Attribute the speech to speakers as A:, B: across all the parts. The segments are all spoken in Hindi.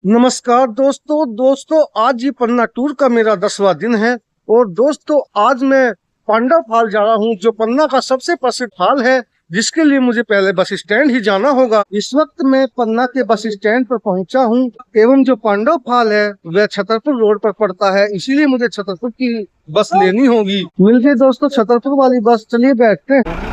A: नमस्कार दोस्तों आज ये पन्ना टूर का मेरा 10वां दिन है। और दोस्तों आज मैं पांडव फाल जा रहा हूँ, जो पन्ना का सबसे प्रसिद्ध फाल है, जिसके लिए मुझे पहले बस स्टैंड ही जाना होगा। इस वक्त मैं पन्ना के बस स्टैंड पर पहुँचा हूँ एवं जो पांडव फाल है वह छतरपुर रोड पर पड़ता है, इसीलिए मुझे छतरपुर की बस लेनी होगी। मिलके दोस्तों छतरपुर वाली बस, चलिए बैठते हैं।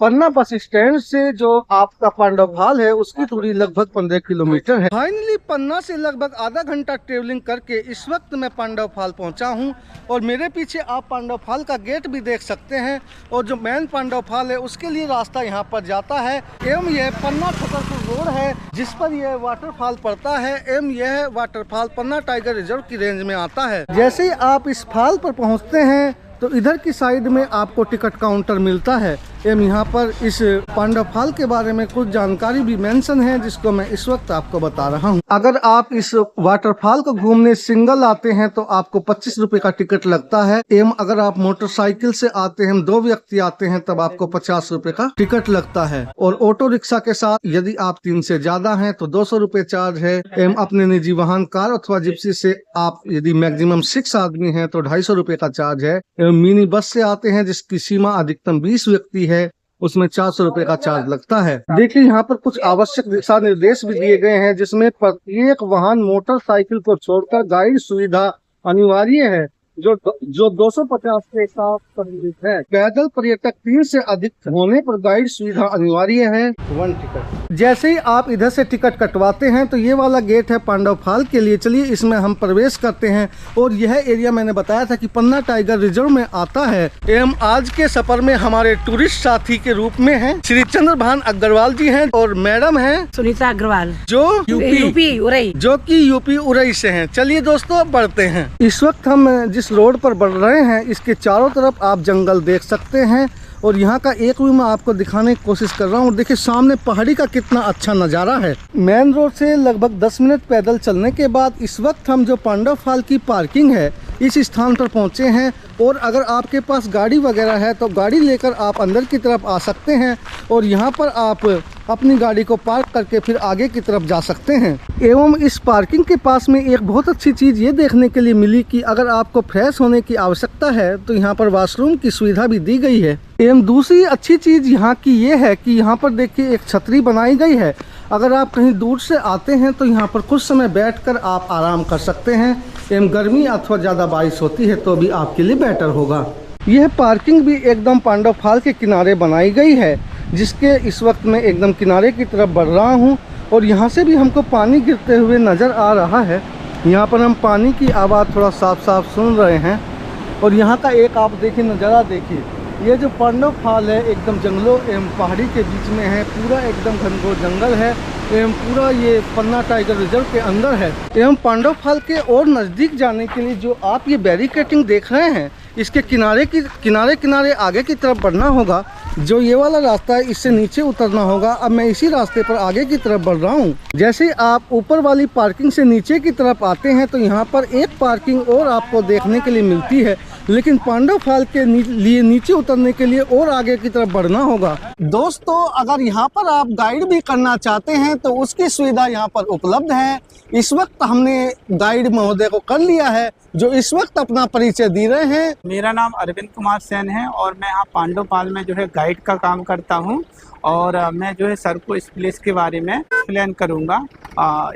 A: पन्ना बस स्टैंड से जो आपका पांडव फाल है उसकी दूरी लगभग 15 किलोमीटर है। फाइनली पन्ना से लगभग आधा घंटा ट्रेवलिंग करके इस वक्त मैं पांडव फाल पहुंचा हूं। और मेरे पीछे आप पांडव फाल का गेट भी देख सकते हैं। और जो मेन पांडव फाल है उसके लिए रास्ता यहां पर जाता है एवं यह पन्ना छतरपुर रोड है जिस पर यह वाटरफॉल पड़ता है एवं यह वाटरफॉल पन्ना टाइगर रिजर्व की रेंज में आता है। जैसे ही आप इस फाल पर पहुँचते हैं तो इधर की साइड में आपको टिकट काउंटर मिलता है एवं यहाँ पर इस पांडव फाल के बारे में कुछ जानकारी भी मेंशन है जिसको मैं इस वक्त आपको बता रहा हूँ। अगर आप इस वाटरफॉल को घूमने सिंगल आते हैं तो आपको 25 रुपए का टिकट लगता है एवं अगर आप मोटरसाइकिल से आते हैं, 2 व्यक्ति आते हैं, तब आपको 50 रुपए का टिकट लगता है। और ऑटो रिक्शा के साथ यदि आप 3 से ज्यादा हैं तो 200 रुपए चार्ज है एवं अपने निजी वाहन कार अथवा जिप्सी से आप यदि मैक्सिमम 6 आदमी हैं तो 250 रुपए का चार्ज है। मिनी बस से आते हैं जिसकी सीमा अधिकतम 20 व्यक्ति है, उसमें 400 रुपए का चार्ज लगता है। देखिए यहाँ पर कुछ आवश्यक दिशा निर्देश भी दिए गए हैं जिसमें प्रत्येक वाहन मोटरसाइकिल को छोड़कर गाइड सुविधा अनिवार्य है जो 250 के साथ संबंधित है। पैदल पर्यटक 3 से अधिक होने पर गाइड सुविधा अनिवार्य है। 1 टिकट। जैसे ही आप इधर से टिकट कटवाते हैं तो ये वाला गेट है पांडव फाल के लिए। चलिए इसमें हम प्रवेश करते हैं। और यह एरिया मैंने बताया था कि पन्ना टाइगर रिजर्व में आता है। एवं आज के सफर में हमारे टूरिस्ट साथी के रूप में हैं श्री चंद्रभान अग्रवाल जी हैं और मैडम हैं
B: सुनीता अग्रवाल
A: जो यूपी
B: उरई
A: यूपी उरई से हैं। चलिए दोस्तों बढ़ते हैं। इस वक्त हम जिस रोड पर बढ़ रहे हैं इसके चारों तरफ आप जंगल देख सकते हैं और यहाँ का एक व्यू मैं आपको दिखाने की कोशिश कर रहा हूँ। देखिए सामने पहाड़ी का कितना अच्छा नज़ारा है। मेन रोड से लगभग 10 मिनट पैदल चलने के बाद इस वक्त हम जो पांडव फाल की पार्किंग है इस स्थान पर पहुँचे हैं। और अगर आपके पास गाड़ी वगैरह है तो गाड़ी लेकर आप अंदर की तरफ आ सकते हैं और यहाँ पर आप अपनी गाड़ी को पार्क करके फिर आगे की तरफ जा सकते हैं। एवं इस पार्किंग के पास में एक बहुत अच्छी चीज़ ये देखने के लिए मिली कि अगर आपको फ्रेश होने की आवश्यकता है तो यहाँ पर वॉशरूम की सुविधा भी दी गई है। एवं दूसरी अच्छी चीज़ यहाँ की ये है कि यहाँ पर देखिए एक छतरी बनाई गई है। अगर आप कहीं दूर से आते हैं तो यहाँ पर कुछ समय बैठकर आप आराम कर सकते हैं। एवं गर्मी अथवा ज़्यादा बारिश होती है तो भी आपके लिए बेटर होगा। यह पार्किंग भी एकदम पांडव फाल के किनारे बनाई गई है जिसके इस वक्त मैं एकदम किनारे की तरफ बढ़ रहा हूँ। और यहाँ से भी हमको पानी गिरते हुए नज़र आ रहा है। यहाँ पर हम पानी की आवाज़ थोड़ा साफ साफ सुन रहे हैं। और यहाँ का एक आप देखिए नज़ारा देखिए, ये जो पांडव फाल है एकदम जंगलों एवं पहाड़ी के बीच में है। पूरा एकदम घनघोर जंगल है एवं पूरा ये पन्ना टाइगर रिजर्व के अंदर है। एवं पांडव फाल के और नज़दीक जाने के लिए जो आप ये बैरिकेटिंग देख रहे हैं इसके किनारे आगे की तरफ बढ़ना होगा। जो ये वाला रास्ता है इससे नीचे उतरना होगा। अब मैं इसी रास्ते पर आगे की तरफ बढ़ रहा हूँ। जैसे आप ऊपर वाली पार्किंग से नीचे की तरफ आते हैं तो यहाँ पर एक पार्किंग और आपको देखने के लिए मिलती है, लेकिन पांडव फाल के लिए नीचे उतरने के लिए और आगे की तरफ बढ़ना होगा। दोस्तों अगर यहाँ पर आप गाइड भी करना चाहते हैं तो उसकी सुविधा यहाँ पर उपलब्ध है। इस वक्त हमने गाइड महोदय को कर लिया है जो इस वक्त अपना परिचय दे रहे हैं।
C: मेरा नाम अरविंद कुमार सेन है और मैं यहाँ पांडव फाल में जो है गाइड का काम करता हूँ। और मैं जो है सर को इस प्लेस के बारे में एक्सप्लेन करूँगा।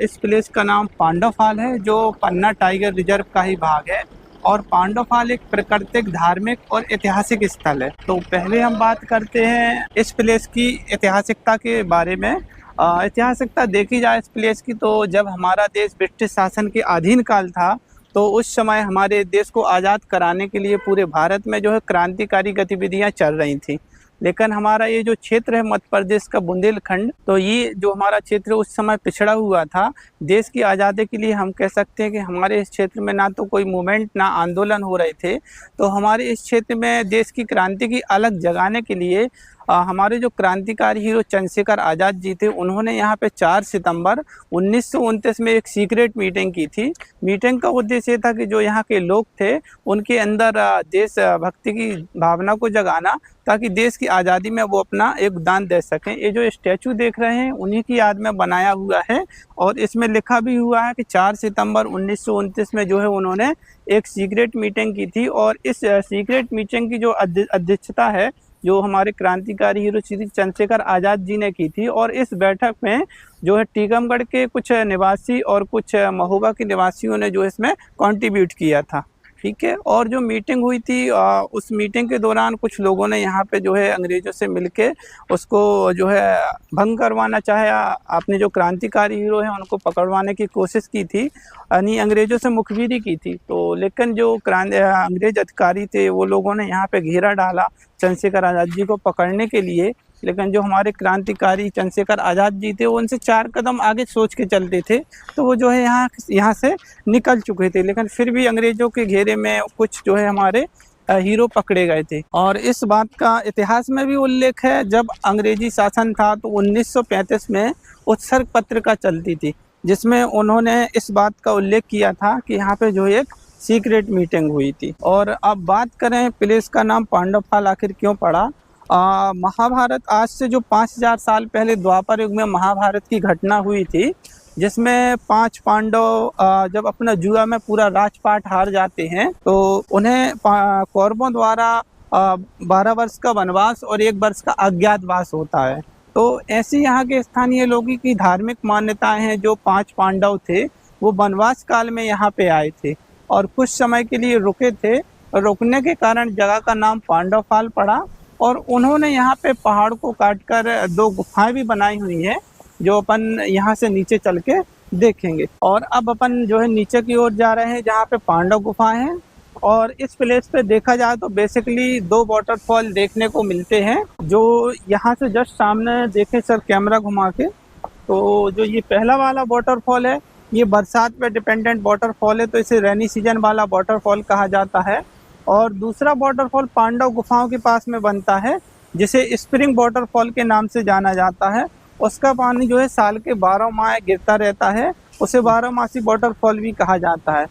C: इस प्लेस का नाम पांडव फाल है जो पन्ना टाइगर रिजर्व का ही भाग है। और पांडव फाल एक प्राकृतिक, धार्मिक और ऐतिहासिक स्थल है। तो पहले हम बात करते हैं इस प्लेस की ऐतिहासिकता के बारे में। ऐतिहासिकता देखी जाए इस प्लेस की तो जब हमारा देश ब्रिटिश शासन के अधीन काल था तो उस समय हमारे देश को आज़ाद कराने के लिए पूरे भारत में जो है क्रांतिकारी गतिविधियां चल रही थी। लेकिन हमारा ये जो क्षेत्र है मध्य प्रदेश का बुंदेलखंड, तो ये जो हमारा क्षेत्र उस समय पिछड़ा हुआ था। देश की आज़ादी के लिए हम कह सकते हैं कि हमारे इस क्षेत्र में ना तो कोई मूवमेंट ना आंदोलन हो रहे थे। तो हमारे इस क्षेत्र में देश की क्रांति की अलग जगाने के लिए हमारे जो क्रांतिकारी हीरो चंद्रशेखर आज़ाद जी थे, उन्होंने यहाँ पे 4 सितंबर 1929 में एक सीक्रेट मीटिंग की थी। मीटिंग का उद्देश्य ये था कि जो यहाँ के लोग थे उनके अंदर देशभक्ति की भावना को जगाना, ताकि देश की आज़ादी में वो अपना योगदान दे सकें। ये जो स्टैचू देख रहे हैं उन्हीं की याद में बनाया हुआ है और इसमें लिखा भी हुआ है कि 4 सितंबर 1929 में जो है उन्होंने एक सीक्रेट मीटिंग की थी और इस सीक्रेट मीटिंग की जो अध्यक्षता है जो हमारे क्रांतिकारी हीरो श्री चंद्रशेखर आज़ाद जी ने की थी। और इस बैठक में जो है टीकमगढ़ के कुछ निवासी और कुछ महोबा के निवासियों ने जो इसमें कंट्रीब्यूट किया था। ठीक है। और जो मीटिंग हुई थी उस मीटिंग के दौरान कुछ लोगों ने यहाँ पे जो है अंग्रेज़ों से मिलके उसको जो है भंग करवाना चाहे, अपने जो क्रांतिकारी हीरो हैं उनको पकड़वाने की कोशिश की थी, यानी अंग्रेज़ों से मुखबिरी की थी। तो लेकिन जो अंग्रेज़ अधिकारी थे वो लोगों ने यहाँ पे घेरा डाला चंद्रशेखर आज़ाद जी को पकड़ने के लिए। लेकिन जो हमारे क्रांतिकारी चंद्रशेखर आज़ाद जी थे वो उनसे 4 कदम आगे सोच के चलते थे, तो वो जो है यहाँ से निकल चुके थे। लेकिन फिर भी अंग्रेज़ों के घेरे में कुछ जो है हमारे हीरो पकड़े गए थे। और इस बात का इतिहास में भी उल्लेख है, जब अंग्रेजी शासन था तो 1935 में उत्सर्ग पत्रिका चलती थी, जिसमें उन्होंने इस बात का उल्लेख किया था कि यहाँ पे जो एक सीक्रेट मीटिंग हुई थी। और अब बात करें प्लेस का नाम पांडव फॉल आखिर क्यों पड़ा। महाभारत आज से जो 5000 साल पहले द्वापर युग में महाभारत की घटना हुई थी, जिसमें 5 पांडव जब अपना जुआ में पूरा राजपाट हार जाते हैं तो उन्हें कौरवों द्वारा 12 वर्ष का वनवास और 1 वर्ष का अज्ञातवास होता है। तो ऐसी यहाँ के स्थानीय लोगों की धार्मिक मान्यताएं हैं। जो 5 पांडव थे वो वनवास काल में यहाँ पे आए थे और कुछ समय के लिए रुके थे, और रुकने के कारण जगह का नाम पांडव फॉल पड़ा। और उन्होंने यहाँ पे पहाड़ को काटकर 2 गुफाएं भी बनाई हुई हैं, जो अपन यहाँ से नीचे चल के देखेंगे। और अब अपन जो है नीचे की ओर जा रहे हैं जहाँ पे पांडव गुफाएं हैं। और इस प्लेस पे देखा जाए तो बेसिकली 2 वाटरफॉल देखने को मिलते हैं, जो यहाँ से जस्ट सामने देखें सर कैमरा घुमा के, तो जो ये पहला वाला वाटरफॉल है ये बरसात पे डिपेंडेंट वाटरफॉल है, तो इसे रेनी सीजन वाला वाटरफॉल कहा जाता है। और दूसरा वाटरफॉल पांडव गुफाओं के पास में बनता है, जिसे स्प्रिंग वाटरफॉल के नाम से जाना जाता है। उसका पानी जो है साल के 12 माह गिरता रहता है, उसे 12मासी वाटरफॉल भी कहा जाता है।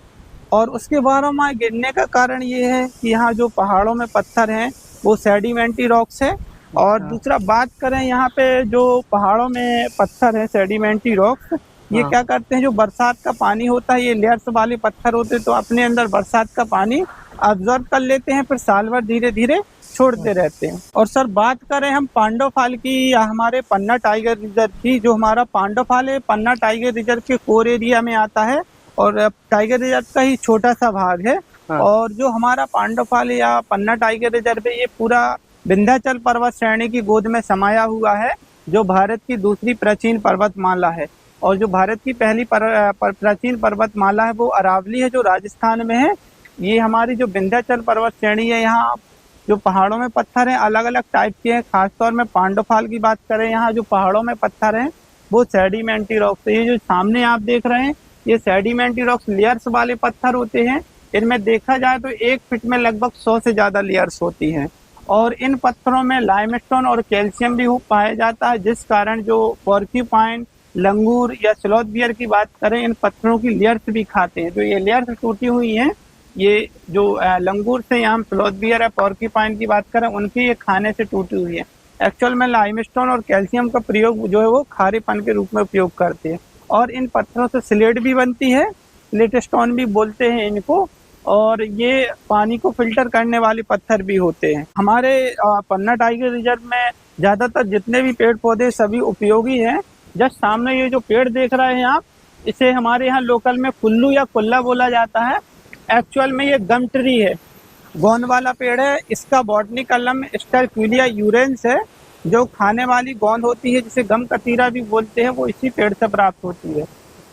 C: और उसके 12 माह गिरने का कारण ये है कि यहाँ जो पहाड़ों में पत्थर हैं वो सेडिमेंटी रॉक्स है। और दूसरा बात करें यहाँ पे जो पहाड़ों में पत्थर है सेडिमेंटी रॉक्स, ये क्या करते हैं, जो बरसात का पानी होता है, ये लेयर्स वाले पत्थर होते हैं, तो अपने अंदर बरसात का पानी ऑब्जर्व कर लेते हैं, फिर साल भर धीरे धीरे छोड़ते रहते हैं। और सर बात करें हम पांडव फॉल की या हमारे पन्ना टाइगर रिजर्व की, जो हमारा पांडव फॉल है पन्ना टाइगर रिजर्व के कोर एरिया में आता है और टाइगर रिजर्व का ही छोटा सा भाग है। और जो हमारा पांडव फॉल या पन्ना टाइगर रिजर्व है ये पूरा विंध्याचल पर्वत श्रेणी की गोद में समाया हुआ है, जो भारत की दूसरी प्राचीन पर्वतमाला है। और जो भारत की पहली प्राचीन पर्वतमाला है वो अरावली है, जो राजस्थान में है। ये हमारी जो विंध्याचल पर्वत श्रेणी है, यहाँ जो पहाड़ों में पत्थर हैं अलग अलग टाइप के हैं। खासतौर में पांडव फॉल की बात करें, यहाँ जो पहाड़ों में पत्थर हैं वो सेडिमेंटी रॉक्स। ये जो सामने आप देख रहे हैं ये सेडिमेंटी रॉक्स लेयर्स वाले पत्थर होते हैं। इनमें देखा जाए तो 1 फीट में लगभग 100 से ज़्यादा लेयर्स होती हैं। और इन पत्थरों में लाइमस्टोन और कैल्शियम भी पाया जाता है, जिस कारण जो पोर्क्यूपाइन, लंगूर या स्लॉथ बियर की बात करें, इन पत्थरों की लेयर्स भी खाते हैं। जो ये लेयर्स टूटी हुई हैं, ये जो लंगूर से यहाँ स्लॉथ बियर या पोर्क्यूपाइन की बात करें उनकी ये खाने से टूटी हुई है। एक्चुअल में लाइमस्टोन और कैल्शियम का प्रयोग जो है वो खारेपन के रूप में उपयोग करते हैं। और इन पत्थरों से स्लेट भी बनती है, स्लेट स्टोन भी बोलते हैं इनको। और ये पानी को फिल्टर करने वाले पत्थर भी होते हैं। हमारे पन्ना टाइगर रिजर्व में ज़्यादातर जितने भी पेड़ पौधे सभी उपयोगी हैं। जस्ट सामने ये जो पेड़ देख रहे हैं आप, इसे हमारे यहाँ लोकल में कुल्लू या कुल्ला बोला जाता है। एक्चुअल में ये गम ट्री है, गोंद वाला पेड़ है। इसका बॉटनिकल नाम स्टरक्विलिया यूरेंस है, जो खाने वाली गोंद होती है जिसे गम कतीरा भी बोलते हैं, वो इसी पेड़ से प्राप्त होती है।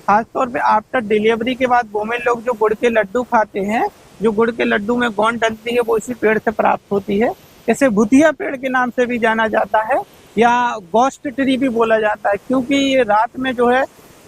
C: खासतौर पे आफ्टर डिलीवरी के बाद वोमेन लोग जो गुड़ के लड्डू खाते हैं, जो गुड़ के लड्डू में गोंद डलती है वो इसी पेड़ से प्राप्त होती है। इसे भुतिया पेड़ के नाम से भी जाना जाता है या गोस्ट ट्री भी बोला जाता है, क्योंकि ये रात में जो है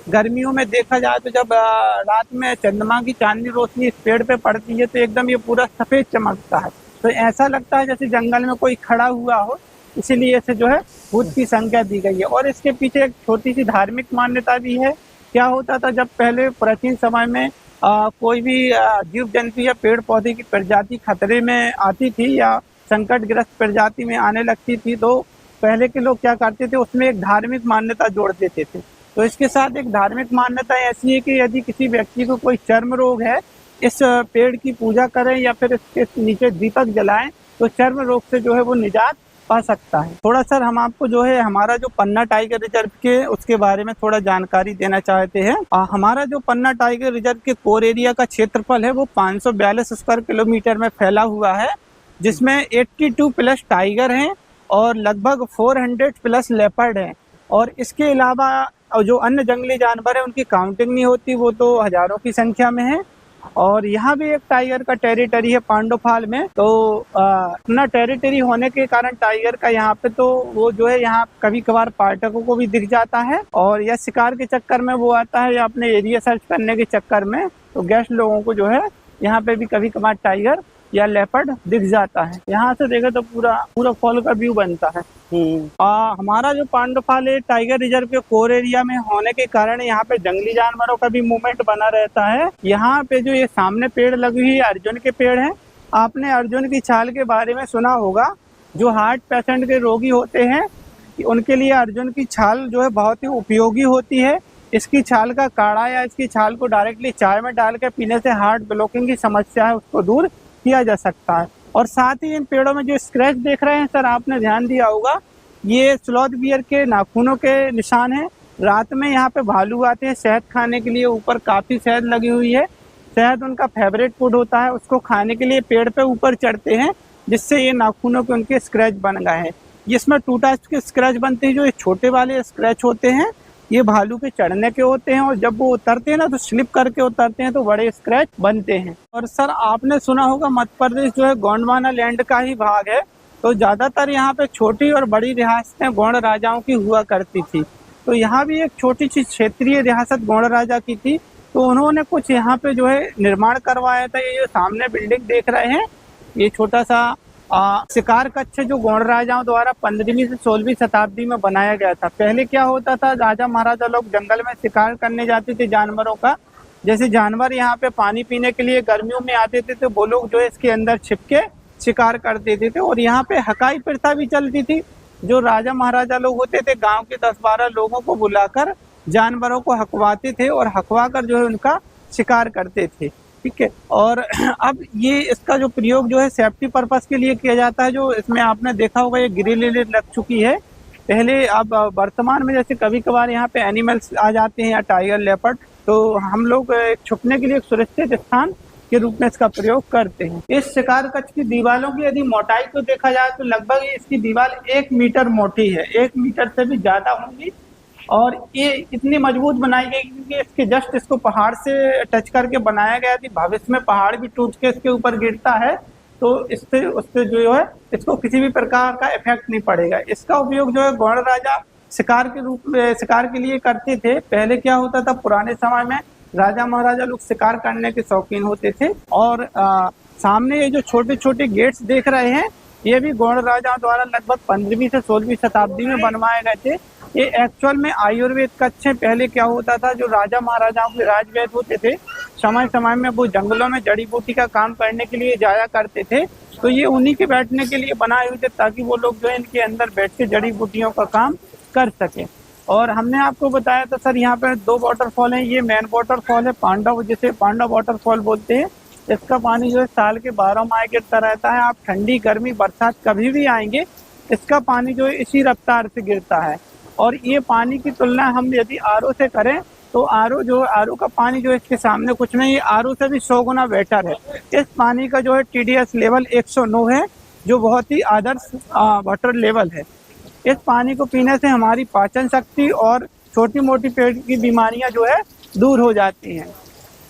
C: गर्मियों में देखा जाए तो जब रात में चंद्रमा की चांदनी रोशनी इस पेड़ पे पड़ती है तो एकदम ये पूरा सफ़ेद चमकता है। तो ऐसा लगता है जैसे जंगल में कोई खड़ा हुआ हो। इसीलिए इसे जो है भूत की संख्या दी गई है। और इसके पीछे एक छोटी सी धार्मिक मान्यता भी है। क्या होता था, जब पहले प्राचीन समय में कोई भी जीव जंतु या पेड़ पौधे की प्रजाति खतरे में आती थी या संकटग्रस्त प्रजाति में आने लगती थी, तो पहले के लोग क्या करते थे, उसमें एक धार्मिक मान्यता जोड़ देते थे। तो इसके साथ एक धार्मिक मान्यता ऐसी है कि यदि किसी व्यक्ति को कोई चर्म रोग है, इस पेड़ की पूजा करें या फिर इसके नीचे दीपक जलाएं तो चर्म रोग से जो है वो निजात पा सकता है। थोड़ा सर हम आपको जो है हमारा जो पन्ना टाइगर रिजर्व के उसके बारे में थोड़ा जानकारी देना चाहते हैं। हमारा जो पन्ना टाइगर रिजर्व के कोर एरिया का क्षेत्रफल है वो 542 स्क्वायर किलोमीटर में फैला हुआ है, जिसमें 82 प्लस टाइगर हैं और लगभग 400 प्लस लेपर्ड हैं। और इसके अलावा जो अन्य जंगली जानवर है उनकी काउंटिंग नहीं होती, वो तो हजारों की संख्या में है। और यहाँ भी एक टाइगर का टेरिटरी है पांडोफाल में। तो अपना टेरिटरी होने के कारण टाइगर का यहाँ पे तो वो जो है यहाँ कभी कभार पर्यटकों को भी दिख जाता है, और या शिकार के चक्कर में वो आता है या अपने एरिया सर्च करने के चक्कर में, तो गेस्ट लोगों को जो है यहाँ पे भी कभी कभार टाइगर या लेपर्ड दिख जाता है। यहाँ से देखे तो पूरा फॉल का व्यू बनता है। हमारा जो पांडोफाल है टाइगर रिजर्व के कोर एरिया में होने के कारण यहाँ पे जंगली जानवरों का भी मूवमेंट बना रहता है। यहाँ पे जो ये सामने पेड़ लगी हुई है अर्जुन के पेड़ हैं। आपने अर्जुन की छाल के बारे में सुना होगा। जो हार्ट पेशेंट के रोगी होते हैं उनके लिए अर्जुन की छाल जो है बहुत ही उपयोगी होती है। इसकी छाल का काढ़ा या इसकी छाल को डायरेक्टली चाय में डाल के पीने से हार्ट ब्लॉकिंग की समस्या है उसको दूर किया जा सकता है। और साथ ही इन पेड़ों में जो स्क्रैच देख रहे हैं सर, आपने ध्यान दिया होगा, ये स्लॉथ बियर के नाखूनों के निशान हैं। रात में यहाँ पे भालू आते हैं शहद खाने के लिए, ऊपर काफ़ी शहद लगी हुई है। शहद उनका फेवरेट फूड होता है, उसको खाने के लिए पेड़ पे ऊपर चढ़ते हैं, जिससे ये नाखूनों के उनके स्क्रैच बन गए हैं। इसमें 2 टाइप्स के स्क्रैच बनते हैं। जो ये छोटे वाले स्क्रैच होते हैं ये भालू के चढ़ने के होते हैं, और जब वो उतरते हैं ना तो स्लिप करके उतरते हैं तो बड़े स्क्रैच बनते हैं। और सर आपने सुना होगा मध्य प्रदेश जो है गोंडवाना लैंड का ही भाग है, तो ज़्यादातर यहाँ पे छोटी और बड़ी रियासतें गौड़ राजाओं की हुआ करती थी। तो यहाँ भी एक छोटी सी क्षेत्रीय रियासत गौड़ राजा की थी, तो उन्होंने कुछ यहाँ पे जो है निर्माण करवाया था। ये जो सामने बिल्डिंग देख रहे हैं ये छोटा सा शिकार कक्ष जो गौड़ राजाओं द्वारा 15वीं से 16वीं शताब्दी में बनाया गया था। पहले क्या होता था, राजा महाराजा लोग जंगल में शिकार करने जाते थे जानवरों का। जैसे जानवर यहाँ पे पानी पीने के लिए गर्मियों में आते थे तो वो लोग जो है इसके अंदर छिप के शिकार कर देते थे। और यहाँ पे हकाई प्रथा भी चलती थी। जो राजा महाराजा लोग होते थे गाँव के 10-12 लोगों को बुलाकर जानवरों को हकवाते थे और हकवा कर जो है उनका शिकार करते थे। ठीक है। और अब ये इसका जो प्रयोग जो है सेफ्टी पर्पस के लिए किया जाता है। जो इसमें आपने देखा होगा ये ग्रिल लग चुकी है पहले। अब वर्तमान में जैसे कभी कभार यहाँ पे एनिमल्स आ जाते हैं या टाइगर लेपर्ड, तो हम लोग छुपने के लिए एक सुरक्षित स्थान के रूप में इसका प्रयोग करते हैं। इस शिकार कक्ष की दीवारों की यदि मोटाई को देखा जाए तो लगभग इसकी दीवार 1 मीटर मोटी है, 1 मीटर से भी ज्यादा होंगी। और ये इतनी मजबूत बनाई गई क्योंकि इसके जस्ट इसको पहाड़ से टच करके बनाया गया थी। भविष्य में पहाड़ भी टूट के इसके ऊपर गिरता है तो इससे उससे जो है इसको किसी भी प्रकार का इफेक्ट नहीं पड़ेगा। इसका उपयोग जो है गौड़ राजा शिकार के रूप में शिकार के लिए करते थे। पहले क्या होता था, पुराने समय में राजा महाराजा लोग शिकार करने के शौकीन होते थे। और सामने ये जो छोटे छोटे गेट्स देख रहे हैं ये भी गौड़ राजाओं द्वारा लगभग 15वीं से 16वीं शताब्दी में बनवाए गए थे। ये एक्चुअल में आयुर्वेद कक्ष है। पहले क्या होता था, जो राजा महाराजाओं के राजवैद्य होते थे समय समय में वो जंगलों में जड़ी बूटी का काम करने के लिए जाया करते थे, तो ये उन्हीं के बैठने के लिए बनाए हुए थे ताकि वो लोग जो है इनके अंदर बैठ के जड़ी बूटियों का काम कर सके। और हमने आपको बताया था सर यहाँ पे 2 वाटरफॉल हैं। ये मेन वाटरफॉल है पांडव, जिसे पांडव वाटरफॉल बोलते हैं। इसका पानी जो है साल के 12 माह गिरता रहता है। आप ठंडी गर्मी बरसात कभी भी आएंगे इसका पानी जो है इसी रफ्तार से गिरता है। और ये पानी की तुलना हम यदि आरओ से करें तो आरओ का पानी जो है इसके सामने कुछ नहीं, आरओ से भी 100 गुना बेटर है। इस पानी का जो है TDS लेवल 109 है, जो बहुत ही आदर्श वाटर लेवल है। इस पानी को पीने से हमारी पाचन शक्ति और छोटी मोटी पेट की बीमारियां जो है दूर हो जाती हैं।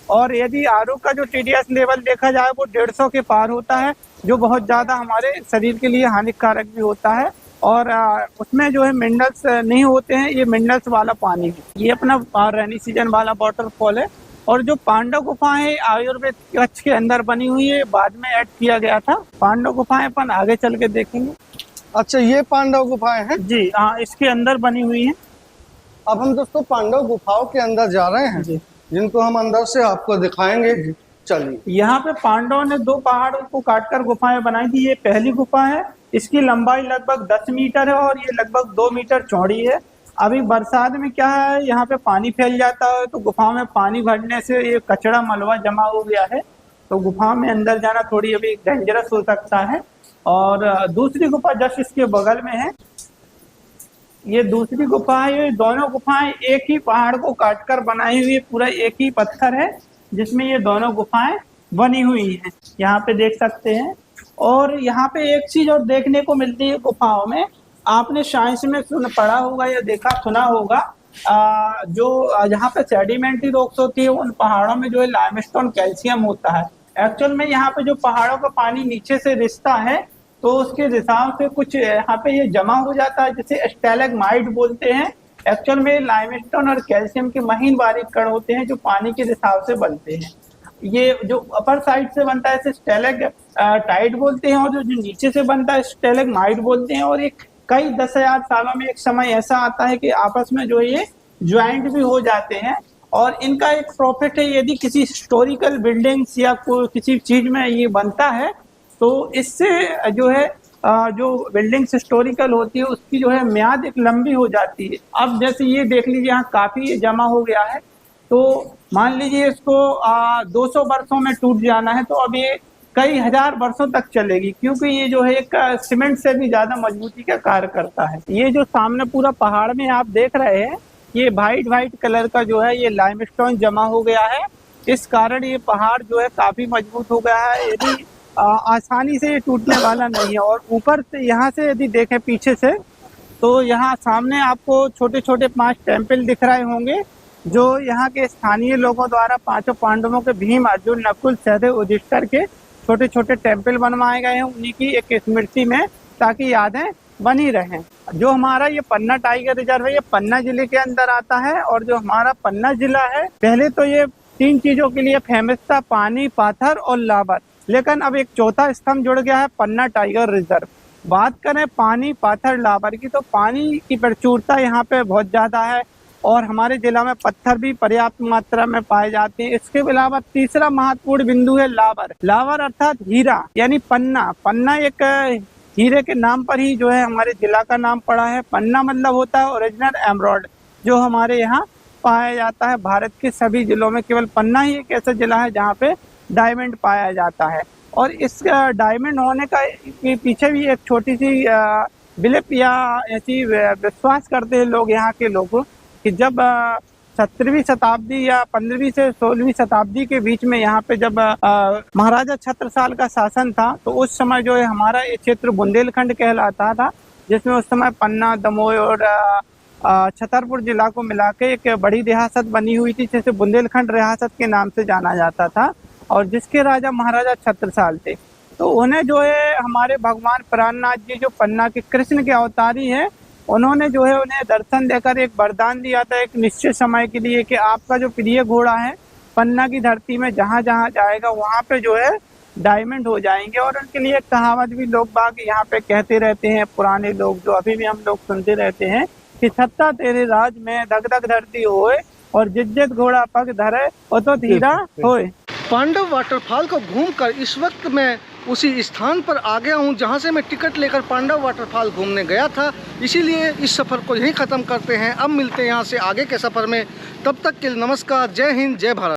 C: और यदि आरओ का जो TDS लेवल देखा जाए वो 150 के पार होता है, जो बहुत ज़्यादा हमारे शरीर के लिए हानिकारक भी होता है। और उसमें जो है मिनरल्स नहीं होते हैं, ये मिनरल्स वाला पानी है। ये अपना रेनी सीजन वाला वाटरफॉल है। और जो पांडव गुफा है आयुर्वेद कक्ष के अंदर बनी हुई है, बाद में ऐड किया गया था। पांडव गुफाएं अपन आगे चल के देखेंगे।
A: अच्छा, ये पांडव गुफाएं हैं।
C: जी हाँ, इसके अंदर बनी हुई है।
A: अब हम दोस्तों पांडव गुफाओं के अंदर जा रहे हैं,
C: जी।
A: जिनको हम अंदर से आपको दिखाएंगे। चलिए।
C: यहाँ पे पांडवों ने 2 पहाड़ों को काटकर गुफाएं बनाई थी। ये पहली गुफा है, इसकी लंबाई लगभग 10 मीटर है और ये लगभग 2 मीटर चौड़ी है। अभी बरसात में क्या है, यहाँ पे पानी फैल जाता है, तो गुफा में पानी भरने से ये कचरा मलबा जमा हो गया है, तो गुफा में अंदर जाना थोड़ी अभी डेंजरस हो सकता है। और दूसरी गुफा जस्ट इसके बगल में है। ये दूसरी गुफा है। ये दोनों गुफाएं एक ही पहाड़ को काटकर बनाई हुई, पूरा एक ही पत्थर है जिसमें ये दोनों गुफाएं बनी हुई हैं, यहाँ पे देख सकते हैं। और यहाँ पे एक चीज और देखने को मिलती है गुफाओं में, आपने साइंस में पढ़ा होगा या देखा सुना होगा, जो यहाँ पे सेडिमेंट्री रॉक्स होती है, उन पहाड़ों में जो है लाइमस्टोन कैल्शियम होता है। एक्चुअल में यहाँ पे जो पहाड़ों का पानी नीचे से रिसता है, तो उसके रिसाव से कुछ यहाँ पे ये जमा हो जाता है, जिसे स्टैलेग्माइट बोलते हैं। एक्चुअल में लाइमस्टोन और कैल्शियम के महीन बारीक कण होते हैं जो पानी के रिसाव से बनते हैं। ये जो अपर साइड से बनता है इसे स्टैलेक्टाइट बोलते हैं, और जो नीचे से बनता है स्टैलेग्माइट बोलते हैं। और एक कई 10,000 सालों में एक समय ऐसा आता है कि आपस में जो ये ज्वाइंट भी हो जाते हैं। और इनका एक प्रॉफिट है, यदि किसी हिस्टोरिकल बिल्डिंग्स या कोई किसी चीज में ये बनता है, तो इससे जो है जो बिल्डिंग्स हिस्टोरिकल होती है उसकी जो है म्याद एक लंबी हो जाती है। अब जैसे ये देख लीजिए, यहाँ काफी जमा हो गया है, तो मान लीजिए इसको 200 वर्षों में टूट जाना है, तो अब ये कई हजार वर्षों तक चलेगी, क्योंकि ये जो है एक सीमेंट से भी ज्यादा मजबूती का कार्य करता है। ये जो सामने पूरा पहाड़ में आप देख रहे हैं, ये वाइट कलर का जो है ये लाइमस्टोन जमा हो गया है। इस कारण ये पहाड़ जो है काफी मजबूत हो गया है, यदि आसानी से ये टूटने वाला नहीं है। और ऊपर से यहाँ से यदि देखें पीछे से, तो यहाँ सामने आपको छोटे छोटे 5 टेम्पल दिख रहे होंगे, जो यहाँ के स्थानीय लोगों द्वारा 5 पांडवों के भीम, अर्जुन, नकुल, सहदेव, युधिष्ठिर के छोटे छोटे टेम्पल बनवाए गए हैं, उन्हीं की एक स्मृति में, ताकि यादें बनी रहें। जो हमारा ये पन्ना टाइगर रिजर्व है, ये पन्ना जिले के अंदर आता है। और जो हमारा पन्ना जिला है, पहले तो ये 3 चीजों के लिए फेमस था, पानी, पाथर और लावर। लेकिन अब एक चौथा स्तंभ जुड़ गया है, पन्ना टाइगर रिजर्व। बात करें पानी, पाथर, लावर की, तो पानी की प्रचुरता यहाँ पे बहुत ज्यादा है, और हमारे जिला में पत्थर भी पर्याप्त मात्रा में पाए जाते हैं। इसके अलावा तीसरा महत्वपूर्ण बिंदु है लावर। लावर अर्थात हीरा, यानी पन्ना। पन्ना एक हीरे के नाम पर ही जो है हमारे जिला का नाम पड़ा है। पन्ना मतलब होता है ओरिजिनल एमराल्ड, जो हमारे यहाँ पाया जाता है। भारत के सभी जिलों में केवल पन्ना ही एक ऐसा जिला है जहाँ पे डायमंड पाया जाता है। और इस डायमंड होने का पीछे भी एक छोटी सी बिलीफ या ऐसी विश्वास करते हैं लोग, यहाँ के लोग, कि जब 17वीं शताब्दी या 15वीं से 16वीं शताब्दी के बीच में यहाँ पे जब महाराजा छत्रसाल का शासन था, तो उस समय जो है हमारा ये क्षेत्र बुंदेलखंड कहलाता था, जिसमें उस समय पन्ना, दमोह और छतरपुर जिला को मिला के एक बड़ी रियासत बनी हुई थी, जिसे बुंदेलखंड रियासत के नाम से जाना जाता था। और जिसके राजा महाराजा छत्रसाल थे, तो उन्हें जो है हमारे भगवान प्राणनाथ जी, जो पन्ना के कृष्ण के अवतारी हैं, उन्होंने जो है उन्हें दर्शन देकर एक वरदान दिया था एक निश्चित समय के लिए, कि आपका जो प्रिय घोड़ा है पन्ना की धरती में जहाँ जहाँ जाएगा वहाँ पे जो है डायमंड हो जाएंगे। और उनके लिए एक कहावत भी लोग बाग यहाँ पे कहते रहते हैं, पुराने लोग, जो अभी भी हम लोग सुनते रहते हैं, कि छत्ता तेरे राज में धक धक धरती होए, और जिज्जत घोड़ा पग धरे ओ तो धीरा होए।
A: पांडव वाटरफॉल को घूमकर इस वक्त मैं उसी स्थान पर आ गया हूँ जहाँ से मैं टिकट लेकर पांडव वाटरफॉल घूमने गया था। इसीलिए इस सफ़र को यहीं ख़त्म करते हैं। अब मिलते हैं यहाँ से आगे के सफ़र में। तब तक के लिए नमस्कार, जय हिंद, जय भारत।